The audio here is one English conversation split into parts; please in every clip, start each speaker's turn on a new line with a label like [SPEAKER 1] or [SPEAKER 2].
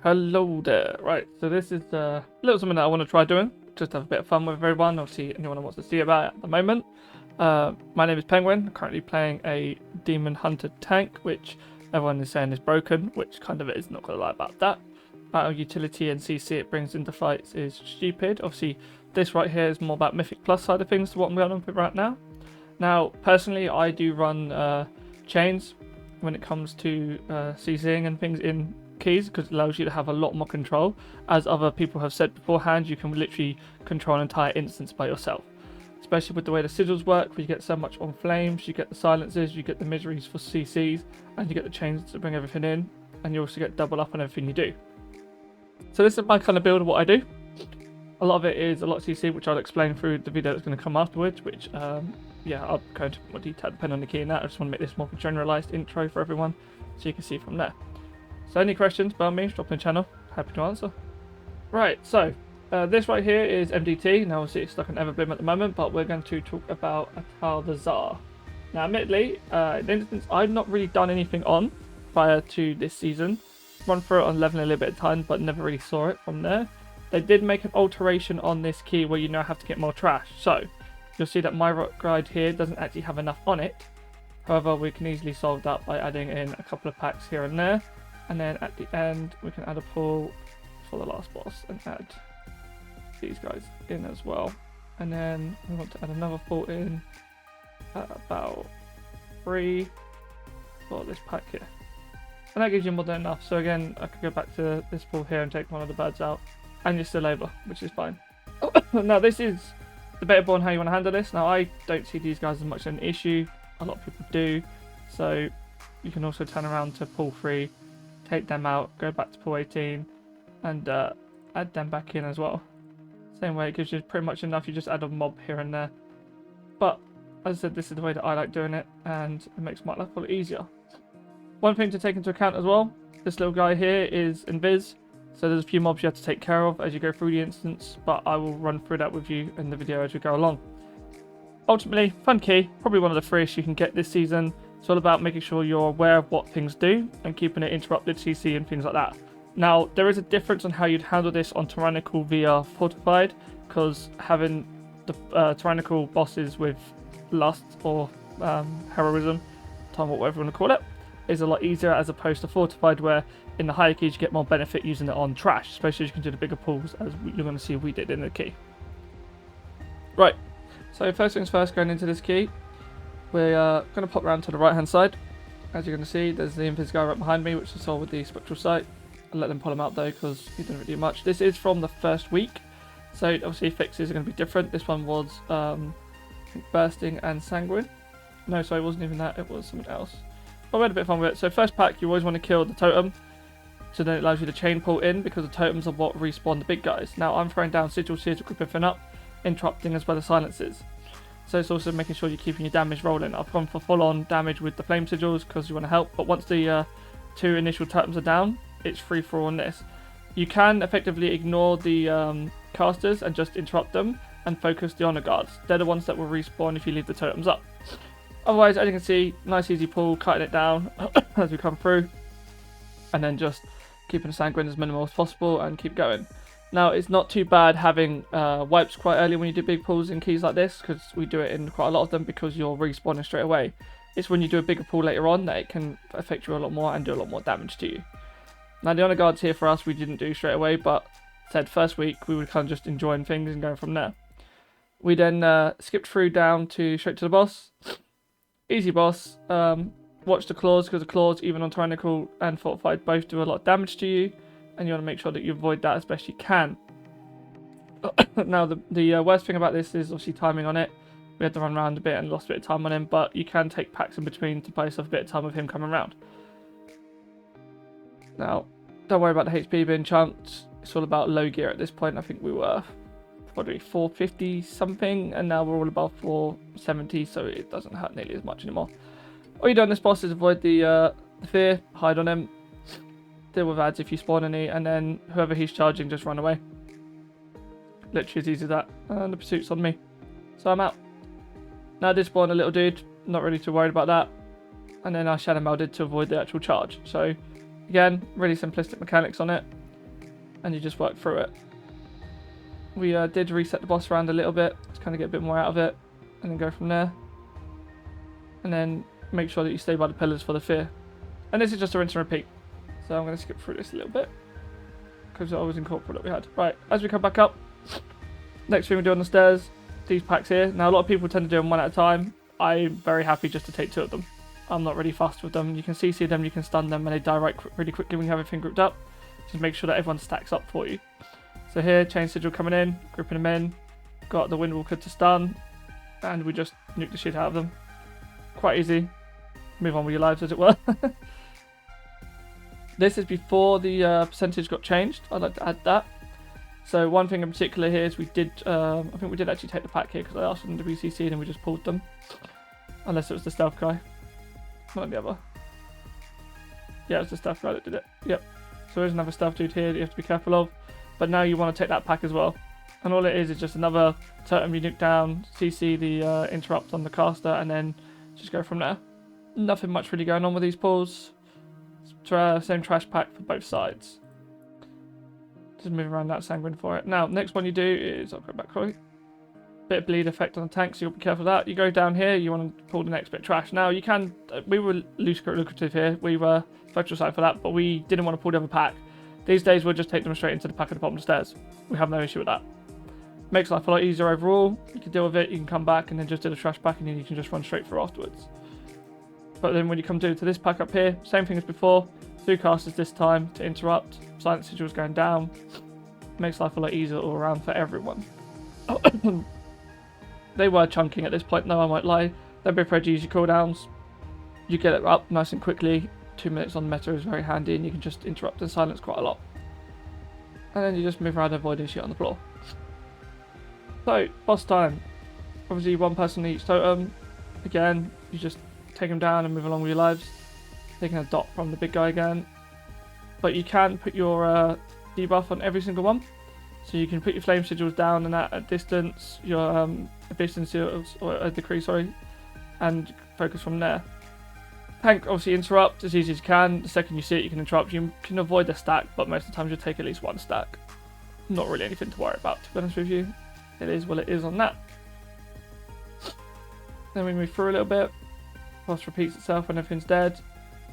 [SPEAKER 1] Hello there. Right, so this is a little something that I want to try doing, just have a bit of fun with everyone, obviously anyone who wants to see about it at the moment. My name is Penguin, I'm currently playing a Demon Hunter tank, which everyone is saying is broken, which kind of is, not going to lie about that. Battle utility and CC it brings into fights is stupid. Obviously, this right here is more about Mythic Plus side of things to what I'm going on with right now. Now, personally, I do run chains when it comes to CCing and things in keys because it allows you to have a lot more control. As other people have said beforehand, you can literally control an entire instance by yourself. Especially with the way the sigils work, where you get so much on flames, you get the silences, you get the miseries for CCs, and you get the chains to bring everything in, and you also get double up on everything you do. So this is my kind of build of what I do. A lot of it is a lot of CC, which I'll explain through the video that's going to come afterwards, which yeah, I'll go into more detail depending on the key and that. I just want to make this more of a generalised intro for everyone, so you can see from there. So any questions about me, drop in the channel, happy to answer. Right, so this right here is MDT. Now obviously it's stuck on Everbloom at the moment, but we're going to talk about Atal'Dazar. Now admittedly, in the instance I've not really done anything on prior to this season. Run through it on leveling a little bit of time, but never really saw it from there. They did make an alteration on this key where you now have to get more trash. So you'll see that my rock guide here doesn't actually have enough on it. However, we can easily solve that by adding in a couple of packs here and there. And then at the end, we can add a pull for the last boss and add these guys in as well. And then we want to add another pull in at about 3 for this pack here. And that gives you more than enough. So again, I could go back to this pull here and take one of the birds out. And you're still over, which is fine. Now this is debatable on how you want to handle this. Now I don't see these guys as much of an issue. A lot of people do. So you can also turn around to pull 3. Take them out, go back to pull 18, and add them back in as well. Same way, it gives you pretty much enough. You just add a mob here and there. But as I said, this is the way that I like doing it, and it makes my life a lot easier. One thing to take into account as well, this little guy here is invis, so there's a few mobs you have to take care of as you go through the instance, but I will run through that with you in the video as we go along. Ultimately, fun key, probably one of the freest you can get this season. It's all about making sure you're aware of what things do and keeping it interrupted CC and things like that. Now, there is a difference on how you'd handle this on Tyrannical via Fortified, because having the Tyrannical bosses with Lust or Heroism, time whatever you want to call it, is a lot easier as opposed to Fortified, where in the higher keys you get more benefit using it on trash, especially as you can do the bigger pulls, as you're going to see we did in the key. Right, so first things first, going into this key, we're going to pop around to the right hand side. As you're going to see, there's the invis guy right behind me, which I saw with the spectral sight. I'll let them pull him out though, because he didn't really do much. This is from the first week, so obviously fixes are going to be different. This one was bursting and sanguine. No, sorry, it wasn't even that, it was something else. But we had a bit of fun with it. So first pack, you always want to kill the totem, so then it allows you to chain pull in, because the totems are what respawn the big guys. Now I'm throwing down sigils here to group everything up, interrupting as well as silences. So it's also making sure you're keeping your damage rolling. I've gone for full on damage with the flame sigils because you want to help, but once the 2 initial totems are down, it's free for all on this. You can effectively ignore the casters and just interrupt them and focus the honor guards. They're the ones that will respawn if you leave the totems up. Otherwise, as you can see, nice easy pull, cutting it down as we come through, and then just keeping the sanguine as minimal as possible and keep going. Now, it's not too bad having wipes quite early when you do big pulls in keys like this, because we do it in quite a lot of them because you're respawning straight away. It's when you do a bigger pull later on that it can affect you a lot more and do a lot more damage to you. Now, the honor guards here for us we didn't do straight away, but said first week we were kind of just enjoying things and going from there. We then skipped through down to straight to the boss. Easy boss. Watch the claws, because the claws, even on Tyrannical and Fortified, both do a lot of damage to you. And you want to make sure that you avoid that as best you can. Now, the worst thing about this is obviously timing on it. We had to run around a bit and lost a bit of time on him, but you can take packs in between to buy yourself a bit of time with him coming around. Now, don't worry about the HP being chunked. It's all about low gear at this point. I think we were probably 450 something, and now we're all about 470, so it doesn't hurt nearly as much anymore. All you do on this boss is avoid the fear, hide on him, deal with ads if you spawn any, and then whoever he's charging, just run away. Literally as easy as that. And the pursuit's on me, so I'm out. Now I did spawn a little dude, not really too worried about that. And then I shadow melded to avoid the actual charge. So again, really simplistic mechanics on it. and you just work through it. We did reset the boss around a little bit to kind of get a bit more out of it, and then go from there. And then make sure that you stay by the pillars for the fear. And this is just a rinse and repeat. So I'm going to skip through this a little bit, because it always incorporate what we had. Right, as we come back up, next thing we do on the stairs, these packs here. Now a lot of people tend to do them one at a time. I'm very happy just to take 2 of them. I'm not really fast with them. You can CC them, you can stun them, and they die right really quickly when you have everything grouped up. Just make sure that everyone stacks up for you. So here, Chain Sigil coming in, grouping them in. Got the Windwalker to stun, and we just nuke the shit out of them. Quite easy. Move on with your lives, as it were. This is before the percentage got changed. I'd like to add that. So one thing in particular here is we did, I think we did actually take the pack here because I asked them to be CC'd and we just pulled them. Unless it was the stealth guy. Not the other. Yeah, it was the stealth guy that did it. Yep. So there's another stealth dude here that you have to be careful of. But now you want to take that pack as well. And all it is just another totem you nuke down, CC the interrupt on the caster, and then just go from there. Nothing much really going on with these pulls. Same trash pack for both sides. Just move around that sanguine for it. Now, next one you do is, I'll go back quick. Bit of bleed effect on the tank, so you'll be careful of that. You go down here, you want to pull the next bit of trash. Now, you can, we were lucrative here. We were virtual side for that, but we didn't want to pull the other pack. These days, we'll just take them straight into the pack at the bottom of the stairs. We have no issue with that. Makes life a lot easier overall. You can deal with it, you can come back and then just do the trash pack, and then you can just run straight through afterwards. But then when you come to this pack up here, same thing as before. 2 casters this time to interrupt. Silent Sigil's going down. Makes life a lot easier all around for everyone. They were chunking at this point, no, I won't lie. Don't be afraid to use your cooldowns. You get it up nice and quickly. 2 minutes on the meta is very handy, and you can just interrupt and silence quite a lot. And then you just move around and avoid shit on the floor. So, boss time. Obviously 1 person each totem. Again, you just take them down and move along with your lives. Taking a dot from the big guy again. But you can put your debuff on every single one. So you can put your flame sigils down and at a distance, your abyss and seals, or a decree, sorry, and focus from there. Tank obviously interrupt as easy as you can. The second you see it, you can interrupt. You can avoid the stack, but most of the time you'll take at least 1 stack. Not really anything to worry about, to be honest with you. It is what it is on that. Then we move through a little bit. Boss repeats itself when everything's dead.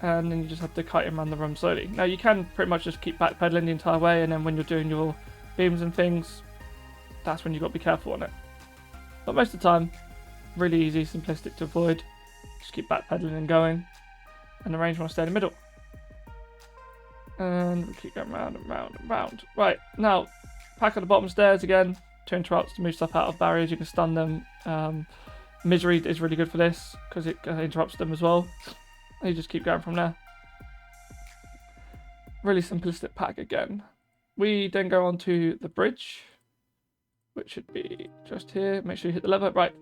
[SPEAKER 1] And then you just have to kite him around the room slowly. Now you can pretty much just keep backpedaling the entire way, and then when you're doing your beams and things, that's when you've got to be careful on it. But most of the time, really easy, simplistic to avoid. Just keep backpedaling and going. And the range want to stay in the middle. And we keep going round and round and round. Right, now, pack at the bottom stairs again. 2 interrupts to move stuff out of barriers. You can stun them. Misery is really good for this, because it interrupts them as well. And you just keep going from there. Really simplistic pack again. We then go on to the bridge, which should be just here. Make sure you hit the lever. Right.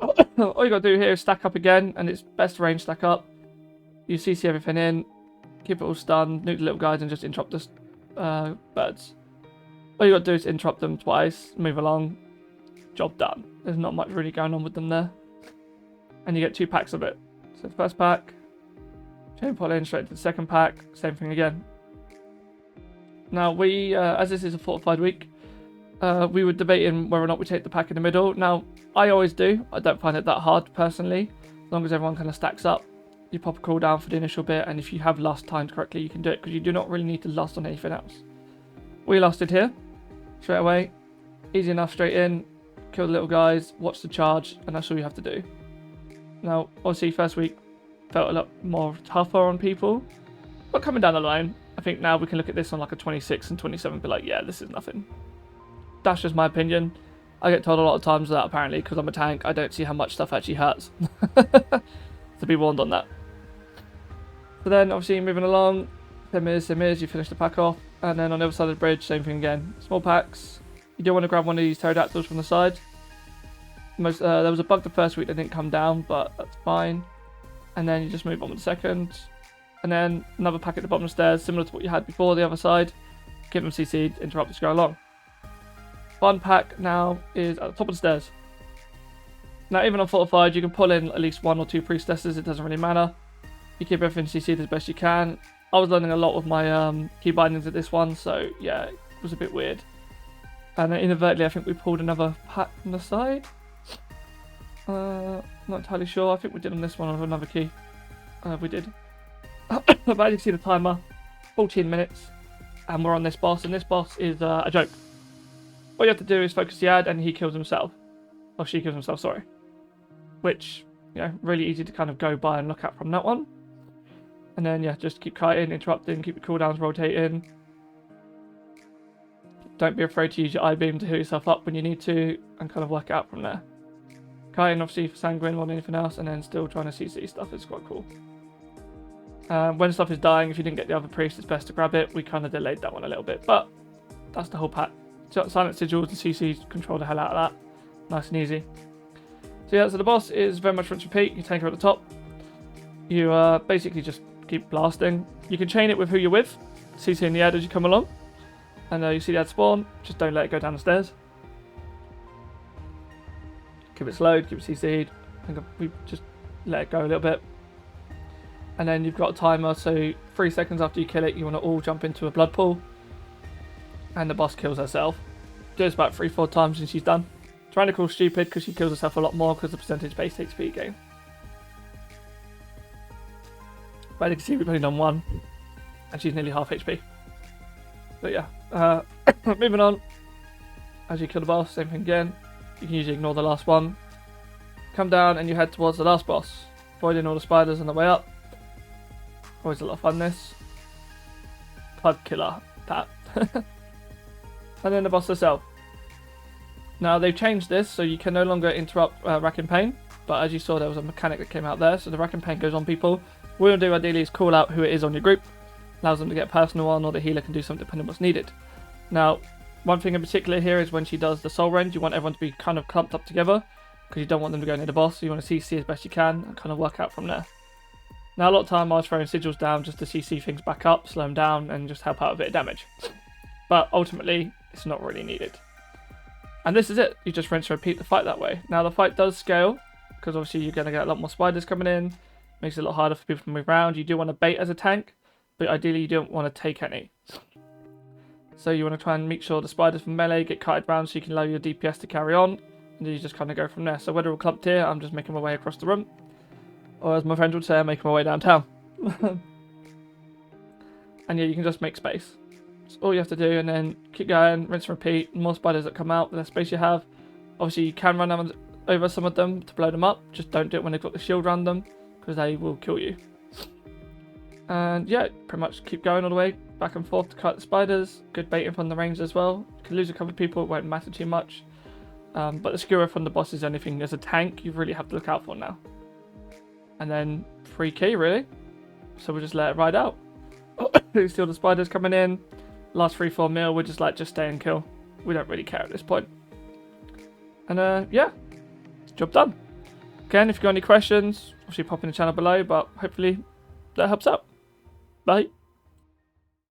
[SPEAKER 1] All you got to do here is stack up again, and it's best range stack up. You CC everything in, keep it all stunned, nuke the little guys, and just interrupt the birds. All you got to do is interrupt them twice, move along, job done. There's not much really going on with them there. And you get 2 packs of it. So the first pack, chain pull in straight to the second pack, same thing again. Now we, as this is a fortified week, we were debating whether or not we take the pack in the middle. Now, I always do. I don't find it that hard personally, as long as everyone kind of stacks up. You pop a cooldown for the initial bit, and if you have lust timed correctly, you can do it, because you do not really need to lust on anything else. We lusted here, straight away. Easy enough, straight in, kill the little guys, watch the charge, and that's all you have to do. Now, obviously, first week felt a lot more tougher on people, but coming down the line, I think now we can look at this on like a 26 and 27 and be like, yeah, this is nothing. That's just my opinion. I get told a lot of times that apparently because I'm a tank, I don't see how much stuff actually hurts. So be warned on that. So then obviously moving along, 10 minutes, you finish the pack off. And then on the other side of the bridge, same thing again. Small packs. You do want to grab one of these pterodactyls from the side. There was a bug the first week that didn't come down, but that's fine. And then you just move on with the second. And then another pack at the bottom of the stairs, similar to what you had before, the other side. Keep them CC'd, interrupt as you go along. One pack now is at the top of the stairs. Now, even on fortified, you can pull in at least 1 or 2 priestesses, it doesn't really matter. You keep everything CC'd as best you can. I was learning a lot with my key bindings at this one, so yeah, was a bit weird. And then inadvertently, I think we pulled another pack from the side. Not entirely sure. I think we did on this one with another key. We did. But as you can see the timer, 14 minutes. And we're on this boss. And this boss is a joke. All you have to do is focus the ad and he kills himself. Or she kills himself, sorry. Which, you know, really easy to kind of go by and look at from that one. And then, yeah, just keep kiting, interrupting, keep the cooldowns rotating. Don't be afraid to use your I-beam to heal yourself up when you need to, and kind of work it out from there. Kiting, obviously, for sanguine more than anything else, and then still trying to CC stuff is quite cool. When stuff is dying, if you didn't get the other priest, it's best to grab it. We kind of delayed that one a little bit, but that's the whole pack. Silent sigils and CCs control the hell out of that. Nice and easy. So yeah, so the boss is very much rinse repeat. You take her at the top. You basically just keep blasting. You can chain it with who you're with. CC in the ad as you come along. And you see the ad spawn. Just don't let it go down the stairs. Keep it slowed, keep it CC'd. We just let it go a little bit. And then you've got a timer, so 3 seconds after you kill it, you want to all jump into a blood pool. And the boss kills herself. Do this about 3-4 times and she's done. Trying to call stupid because she kills herself a lot more because the percentage based HP game. But you can see we've only done one. And she's nearly half HP. But yeah. Moving on. As you kill the boss, same thing again. You can usually ignore the last one. Come down and you head towards the last boss. Avoiding all the spiders on the way up. Always a lot of fun this. Blood killer. That. And then the boss herself. Now they've changed this so you can no longer interrupt Rack and Pain, but as you saw there was a mechanic that came out there, so the Rack and Pain goes on people. What you'll do ideally is call out who it is on your group, allows them to get a personal one, or the healer can do something depending on what's needed. Now, one thing in particular here is when she does the soul range, you want everyone to be kind of clumped up together, because you don't want them to go near the boss, so you want to CC as best you can and kind of work out from there. Now a lot of time I was throwing sigils down just to CC things back up, slow them down, and just help out a bit of damage. But ultimately, it's not really needed. And this is it. You just rinse and repeat the fight that way. Now the fight does scale, because obviously you're going to get a lot more spiders coming in. Makes it a lot harder for people to move around. You do want to bait as a tank, but ideally you don't want to take any. So you want to try and make sure the spiders from melee get kited around so you can allow your DPS to carry on. And then you just kind of go from there. So whether we're clumped here, I'm just making my way across the room. Or as my friend would say, I'm making my way downtown. And yeah, you can just make space. That's all you have to do, and then keep going, rinse and repeat. The more spiders that come out, the less space you have. Obviously, you can run over some of them to blow them up. Just don't do it when they've got the shield around them, because they will kill you. And yeah, pretty much keep going all the way, back and forth to kite the spiders. Good baiting from the range as well. You can lose a couple of people, it won't matter too much. But the skewer from the boss is anything as a tank you really have to look out for now. And then free key, really. So we'll just let it ride out. Steal the spiders coming in. Last 3-4 mil, we're just like, just stay and kill. We don't really care at this point. And yeah, job done. Again, if you've got any questions, obviously pop in the channel below, but hopefully that helps out. Bye.